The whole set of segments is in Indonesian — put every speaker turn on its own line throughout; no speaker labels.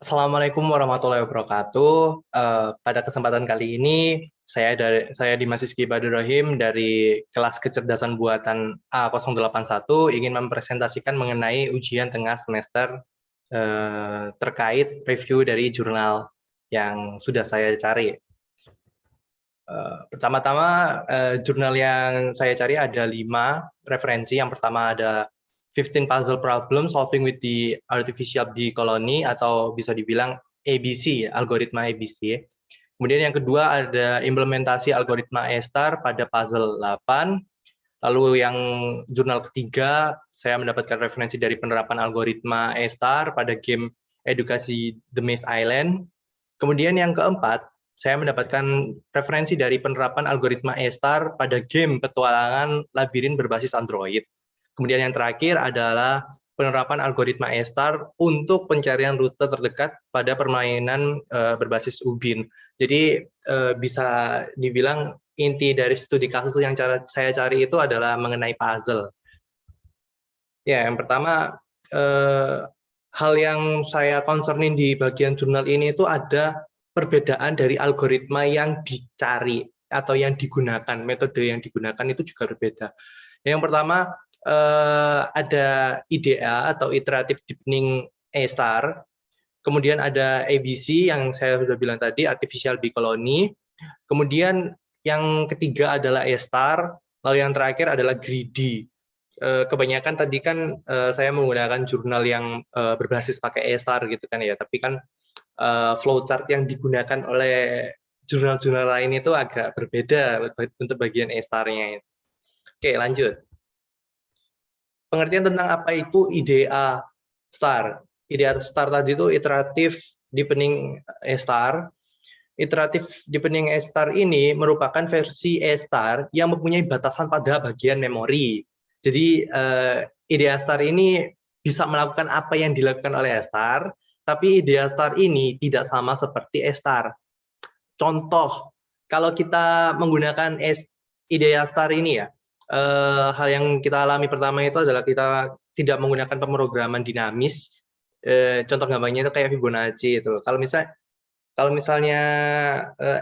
Assalamualaikum warahmatullahi wabarakatuh. Pada kesempatan kali ini, saya Dimas Rizky Badurrahim dari kelas kecerdasan buatan A081 ingin mempresentasikan mengenai ujian tengah semester terkait review dari jurnal yang sudah saya cari. Pertama-tama, jurnal yang saya cari ada 5 referensi. Yang pertama ada 15 Puzzle Problem Solving with the Artificial Bee Colony, atau bisa dibilang ABC, algoritma ABC. Kemudian yang kedua ada implementasi algoritma A-star pada puzzle 8. Lalu yang jurnal ketiga, saya mendapatkan referensi dari penerapan algoritma A-star pada game edukasi The Maze Island. Kemudian yang keempat, saya mendapatkan referensi dari penerapan algoritma A-star pada game petualangan labirin berbasis Android. Kemudian yang terakhir adalah penerapan algoritma A-star untuk pencarian rute terdekat pada permainan berbasis Ubin. Jadi bisa dibilang inti dari studi kasus yang saya cari itu adalah mengenai puzzle. Ya, yang pertama, hal yang saya concernin di bagian jurnal ini itu ada perbedaan dari algoritma yang dicari atau yang digunakan, metode yang digunakan itu juga berbeda. Yang pertama, ada IDA atau Iterative Deepening A-star, kemudian ada ABC yang saya sudah bilang tadi, Artificial Bee Colony, kemudian yang ketiga adalah A-star, lalu yang terakhir adalah Greedy. Kebanyakan tadi kan saya menggunakan jurnal yang berbasis pakai A-star gitu kan ya, tapi kan flowchart yang digunakan oleh jurnal-jurnal lain itu agak berbeda untuk bagian A-star-nya. Oke, lanjut. Pengertian tentang apa itu IDA star. IDA star tadi itu iteratif deepening A-star. Iteratif deepening A-star ini merupakan versi A-star yang mempunyai batasan pada bagian memori. Jadi IDA star ini bisa melakukan apa yang dilakukan oleh A-star, tapi IDA star ini tidak sama seperti A-star. Contoh, kalau kita menggunakan IDEA star ini ya, hal yang kita alami pertama itu adalah kita tidak menggunakan pemrograman dinamis. Contoh gampangnya itu kayak Fibonacci itu. Kalau misalnya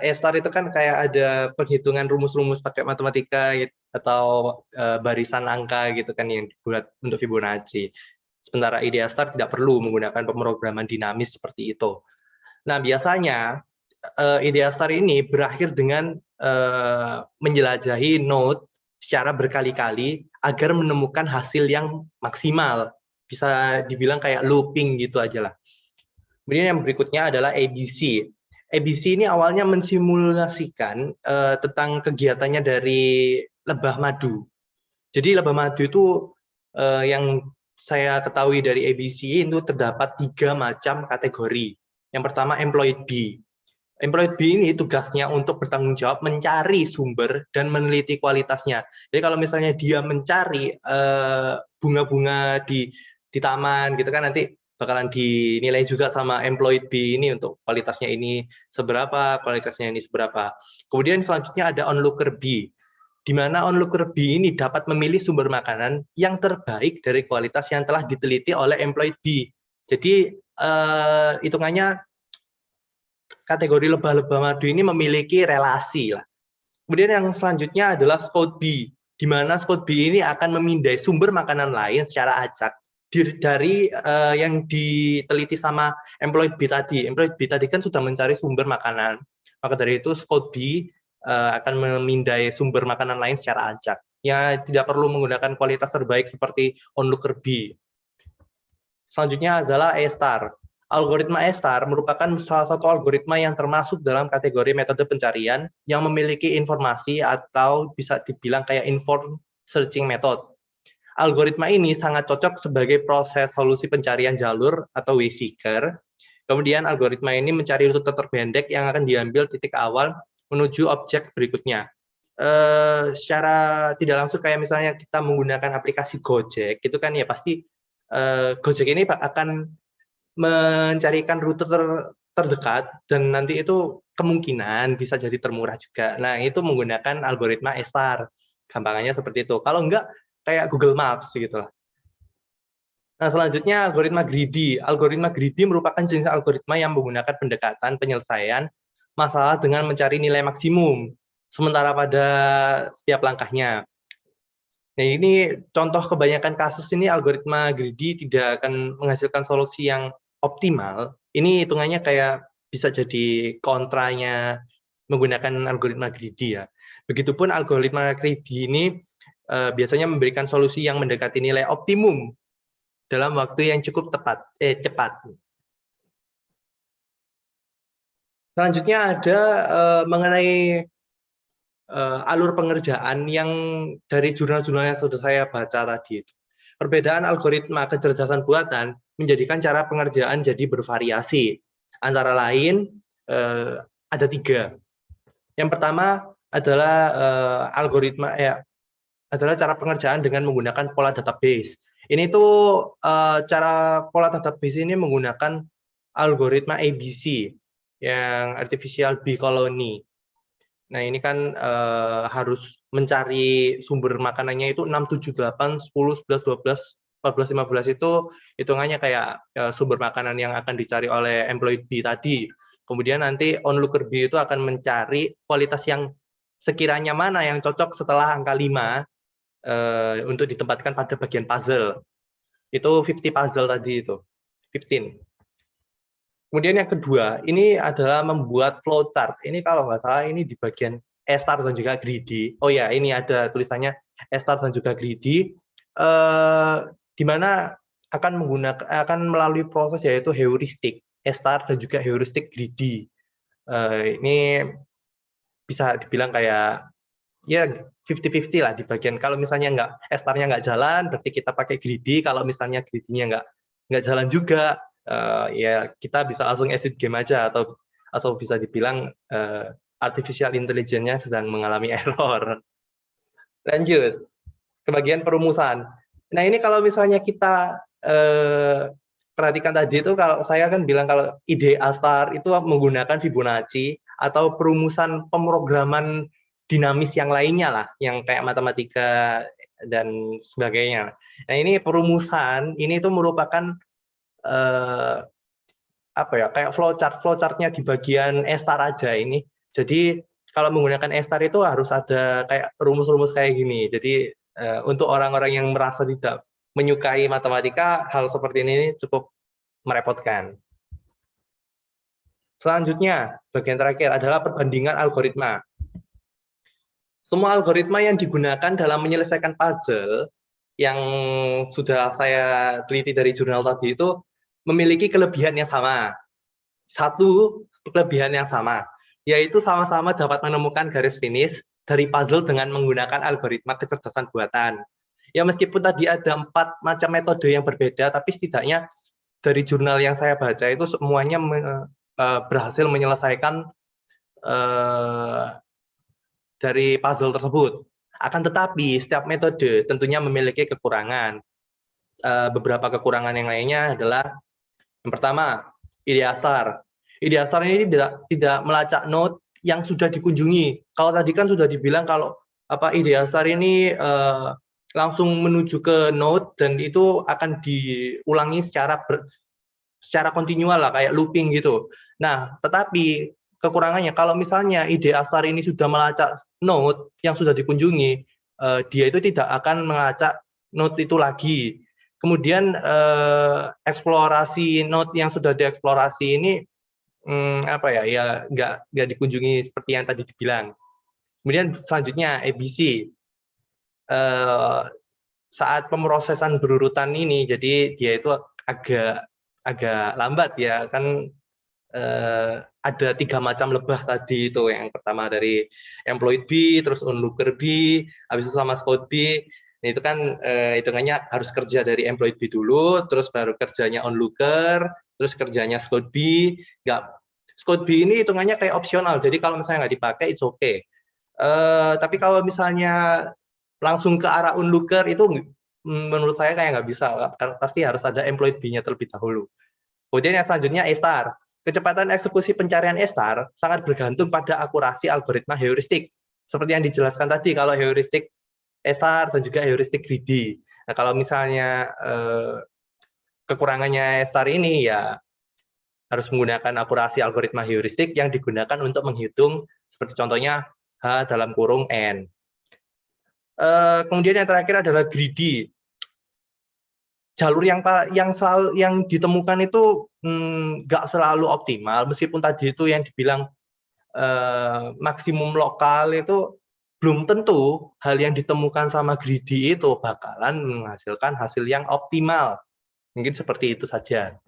A-star itu kan kayak ada penghitungan rumus-rumus pakai matematika gitu, atau barisan angka gitu kan yang dibuat untuk Fibonacci. Sementara IDEA star tidak perlu menggunakan pemrograman dinamis seperti itu. Nah, biasanya IDEA star ini berakhir dengan menjelajahi node secara berkali-kali agar menemukan hasil yang maksimal. Bisa dibilang kayak looping gitu aja lah. Kemudian yang berikutnya adalah ABC. ABC ini awalnya mensimulasikan tentang kegiatannya dari lebah madu. Jadi lebah madu itu yang saya ketahui dari ABC itu terdapat 3 macam kategori. Yang pertama employed bee. Employed bee ini tugasnya untuk bertanggung jawab mencari sumber dan meneliti kualitasnya. Jadi kalau misalnya dia mencari bunga-bunga di taman gitu kan, nanti bakalan dinilai juga sama employed bee ini untuk kualitasnya ini seberapa, kualitasnya ini seberapa. Kemudian selanjutnya ada onlooker bee, di mana onlooker bee ini dapat memilih sumber makanan yang terbaik dari kualitas yang telah diteliti oleh employed bee. Jadi hitungannya kategori lebah-lebah madu ini memiliki relasi lah. Kemudian yang selanjutnya adalah scout bee, di mana scout bee ini akan memindai sumber makanan lain secara acak dari yang diteliti sama employed bee tadi. Employed bee tadi kan sudah mencari sumber makanan, maka dari itu scout bee akan memindai sumber makanan lain secara acak. Ya, tidak perlu menggunakan kualitas terbaik seperti onlooker bee. Selanjutnya adalah A-star. Algoritma A-star merupakan salah satu algoritma yang termasuk dalam kategori metode pencarian yang memiliki informasi atau bisa dibilang kayak informed searching method. Algoritma ini sangat cocok sebagai proses solusi pencarian jalur atau way-seeker. Kemudian algoritma ini mencari rute terpendek yang akan diambil titik awal menuju objek berikutnya. Secara tidak langsung kayak misalnya kita menggunakan aplikasi Gojek, itu kan ya pasti Gojek ini akan mencarikan rute terdekat dan nanti itu kemungkinan bisa jadi termurah juga. Nah, itu menggunakan algoritma A-star. Gampangannya seperti itu. Kalau enggak, kayak Google Maps gitu lah. Nah, selanjutnya algoritma greedy. Algoritma greedy merupakan jenis algoritma yang menggunakan pendekatan penyelesaian masalah dengan mencari nilai maksimum, sementara pada setiap langkahnya. Nah, ini contoh kebanyakan kasus ini algoritma greedy tidak akan menghasilkan solusi yang optimal. Ini hitungannya kayak bisa jadi kontranya menggunakan algoritma greedy ya. Begitupun algoritma greedy ini biasanya memberikan solusi yang mendekati nilai optimum dalam waktu yang cukup cepat. Selanjutnya ada mengenai alur pengerjaan yang dari jurnal-jurnal yang sudah saya baca tadi. Perbedaan algoritma kecerdasan buatan menjadikan cara pengerjaan jadi bervariasi. Antara lain ada 3. Yang pertama adalah adalah cara pengerjaan dengan menggunakan pola database. Ini tuh cara pola database ini menggunakan algoritma ABC yang artificial bee colony. Nah, ini kan harus mencari sumber makanannya itu 6, 7, 8, 10, 11, 12, 14, 15 itu hitungannya kayak sumber makanan yang akan dicari oleh employee bee tadi. Kemudian nanti onlooker bee itu akan mencari kualitas yang sekiranya mana yang cocok setelah angka 5 untuk ditempatkan pada bagian puzzle. Itu 50 puzzle tadi itu, 15. Kemudian yang kedua, ini adalah membuat flowchart. Ini kalau nggak salah ini di bagian E-star dan juga greedy. Oh ya, ini ada tulisannya E-star dan juga greedy. Di mana akan melalui proses yaitu heuristik E-star dan juga heuristik greedy. Ini bisa dibilang kayak ya 50-50 lah di bagian. Kalau misalnya nggak E-star-nya nggak jalan, berarti kita pakai greedy. Kalau misalnya greedy-nya nggak jalan juga, ya kita bisa langsung exit game aja, atau bisa dibilang artificial intelligence-nya sedang mengalami error. Lanjut ke bagian perumusan. Nah, ini kalau misalnya kita perhatikan tadi itu, kalau saya kan bilang kalau ide A-star itu menggunakan Fibonacci atau perumusan pemrograman dinamis yang lainnya lah, yang kayak matematika dan sebagainya. Nah, ini perumusan ini itu merupakan kayak flowchart-nya di bagian E-star aja ini. Jadi kalau menggunakan E-star itu harus ada kayak rumus-rumus kayak gini. Jadi untuk orang-orang yang merasa tidak menyukai matematika, hal seperti ini cukup merepotkan. Selanjutnya, bagian terakhir adalah perbandingan algoritma. Semua algoritma yang digunakan dalam menyelesaikan puzzle yang sudah saya teliti dari jurnal tadi itu memiliki kelebihan yang sama. Satu kelebihan yang sama, yaitu sama-sama dapat menemukan garis finish dari puzzle dengan menggunakan algoritma kecerdasan buatan. Ya, meskipun tadi ada 4 macam metode yang berbeda, tapi setidaknya dari jurnal yang saya baca itu semuanya berhasil menyelesaikan dari puzzle tersebut. Akan tetapi setiap metode tentunya memiliki kekurangan. Beberapa kekurangan yang lainnya adalah yang pertama, ide A-star. Ide A-star ini tidak melacak node yang sudah dikunjungi. Kalau tadi kan sudah dibilang kalau ide A-star ini langsung menuju ke node dan itu akan diulangi secara kontinual lah, kayak looping gitu. Nah, tetapi kekurangannya kalau misalnya ide A-star ini sudah melacak node yang sudah dikunjungi, dia itu tidak akan melacak node itu lagi. Kemudian eksplorasi node yang sudah dieksplorasi ini nggak dikunjungi seperti yang tadi dibilang. Kemudian selanjutnya ABC. Saat pemrosesan berurutan ini, jadi dia itu agak lambat ya, kan ada 3 macam lebah tadi itu. Yang pertama dari employee B, terus onlooker B, habis itu sama scout B. Nah, itu kan hitungannya harus kerja dari employee B dulu, terus baru kerjanya onlooker, terus kerjanya scout B. Scout B ini hitungannya kayak opsional, jadi kalau misalnya nggak dipakai, it's okay. Tapi kalau misalnya langsung ke arah onlooker itu menurut saya kayak nggak bisa, pasti harus ada employee B-nya terlebih dahulu. Kemudian yang selanjutnya E-star. Kecepatan eksekusi pencarian E-star sangat bergantung pada akurasi algoritma heuristik. Seperti yang dijelaskan tadi, kalau heuristik E-star dan juga heuristik greedy. Nah, kalau misalnya kekurangannya star ini ya harus menggunakan akurasi algoritma heuristik yang digunakan untuk menghitung seperti contohnya H dalam kurung N. Kemudian yang terakhir adalah greedy. Jalur yang ditemukan itu nggak selalu optimal, meskipun tadi itu yang dibilang maksimum lokal itu belum tentu hal yang ditemukan sama greedy itu bakalan menghasilkan hasil yang optimal. Mungkin seperti itu saja.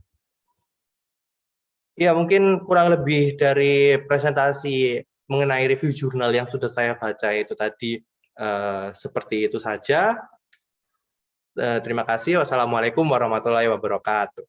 Ya, mungkin kurang lebih dari presentasi mengenai review jurnal yang sudah saya baca itu tadi seperti itu saja. Terima kasih. Wassalamualaikum warahmatullahi wabarakatuh.